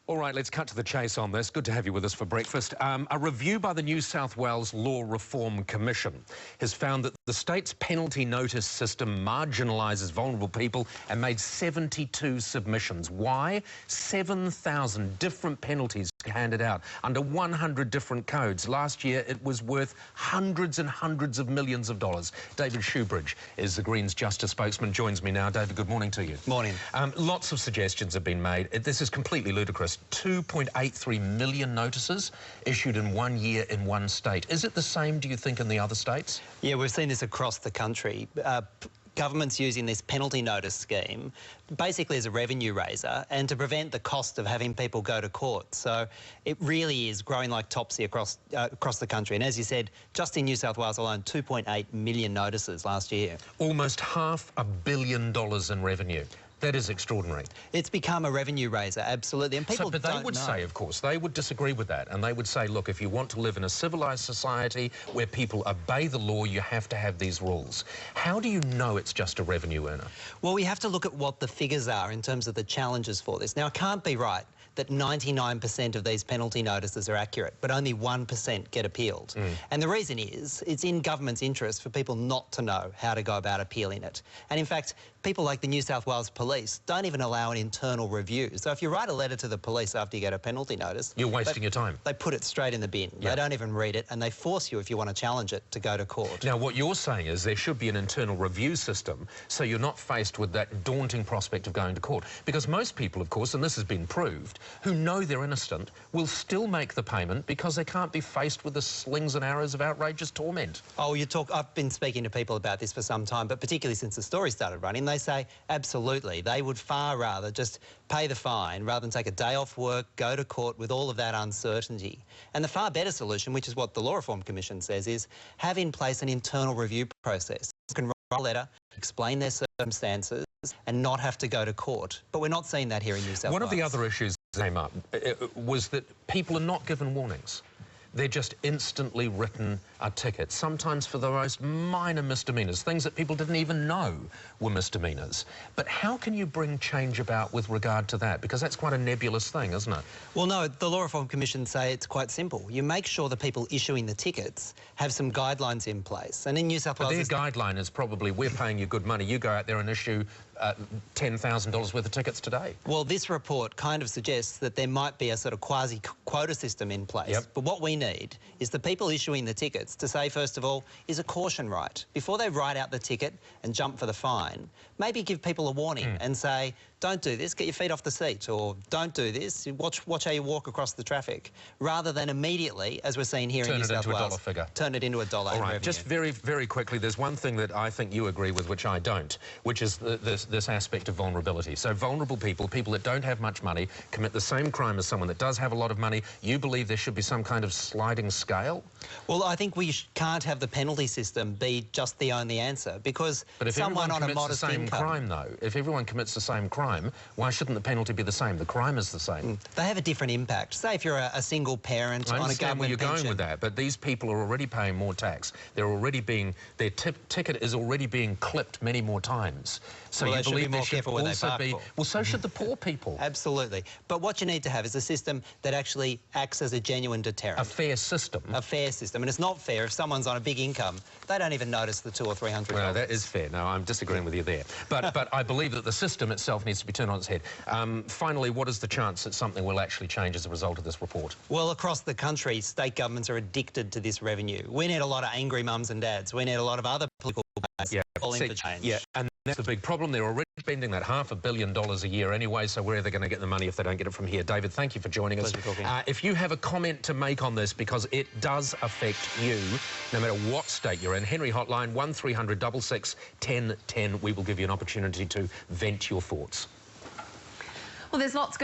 All right, let's cut to the chase on this. Good to have you with us for breakfast. A review by the New South Wales Law Reform Commission has found that the state's penalty notice system marginalises vulnerable people and made 72 submissions. Why? 7,000 different penalties handed out under 100 different codes. Last year, it was worth hundreds and hundreds of millions of dollars. David Shoebridge is the Greens Justice spokesman, joins me now. David, good morning to you. Morning. Lots of suggestions have been made. This is completely ludicrous. 2.83 million notices issued in 1 year in one state. Is it the same, do you think, in the other states? Yeah, we've seen this across the country. Government's using this penalty notice scheme basically as a revenue raiser and to prevent the cost of having people go to court. So it really is growing like Topsy across the country. And as you said, just in New South Wales alone, 2.8 million notices last year. Almost $500 million in revenue. That is extraordinary. It's become a revenue raiser, absolutely. And people but they would say, of course, they would disagree with that. And they would say, look, if you want to live in a civilised society where people obey the law, you have to have these rules. How do you know it's just a revenue earner? Well, we have to look at what the figures are in terms of the challenges for this. Now, it can't be right that 99% of these penalty notices are accurate, but only 1% get appealed. And the reason is, it's in government's interest for people not to know how to go about appealing it. And in fact, people like the New South Wales Police don't even allow an internal review. So if you write a letter to the police after you get a penalty notice... You're wasting your time. They put it straight in the bin. They don't even read it, and they force you, if you want to challenge it, to go to court. Now, what you're saying is there should be an internal review system so you're not faced with that daunting prospect of going to court. Because most people, of course, and this has been proved, who know they're innocent will still make the payment because they can't be faced with the slings and arrows of outrageous torment. Oh, I've been speaking to people about this for some time, but particularly since the story started running, they say absolutely. They would far rather just pay the fine rather than take a day off work, go to court with all of that uncertainty. And the far better solution, which is what the Law Reform Commission says, is have in place an internal review process. You can write a letter, explain their circumstances, and not have to go to court. But we're not seeing that here in New South Wales. One of the other issues that came up was that people are not given warnings. They're just instantly written a ticket, sometimes for the most minor misdemeanours, things that people didn't even know were misdemeanours. But how can you bring change about with regard to that? Because that's quite a nebulous thing, isn't it? Well, no, the Law Reform Commission say it's quite simple. You make sure the people issuing the tickets have some guidelines in place. And in New South Wales... But their guideline is probably, we're paying you good money, you go out there and issue $10,000 worth of tickets today. Well, this report kind of suggests that there might be a sort of quasi-quota system in place. But what we need is the people issuing the tickets to say, first of all, is a caution right? Before they write out the ticket and jump for the fine, maybe give people a warning and say, don't do this, get your feet off the seat, or don't do this, watch how you walk across the traffic, rather than immediately, as we're seeing here in New South Wales, turn it into a dollar figure. Turn it into a dollar. All right, just very, very quickly, there's one thing that I think you agree with, which I don't, which is this aspect of vulnerability. So vulnerable people, people that don't have much money, commit the same crime as someone that does have a lot of money. You believe there should be some kind of sliding scale? Well, I think we can't have the penalty system be just the only answer, because someone on a modest income... But if everyone commits the same crime, though, if everyone commits the same crime, why shouldn't the penalty be the same? The crime is the same. They have a different impact. Say if you're a single parent on a government pension... I understand where you're going with that, but these people are already paying more tax. They're already being... Their ticket is already being clipped many more times. So well, you believe there should also be... Well, so should the poor people. Absolutely. But what you need to have is a system that actually acts as a genuine deterrent. A fair system. A fair system. And it's not fair if someone's on a big income, they don't even notice the $200 or $300. Well, that is fair. No, I'm disagreeing with you there. But I believe that the system itself needs to be turned on its head. Finally, what is the chance that something will actually change as a result of this report? Well, across the country, state governments are addicted to this revenue. We need a lot of angry mums and dads. We need a lot of other political parties calling for change. Yeah, and that's the big problem. They're already spending that $500 million a year anyway, so where are they going to get the money if they don't get it from here? David, thank you for joining us. If you have a comment to make on this, because it does affect you, no matter what state you're in, Henry Hotline, 1300 66 1010. We will give you an opportunity to vent your thoughts. Well, there's lots going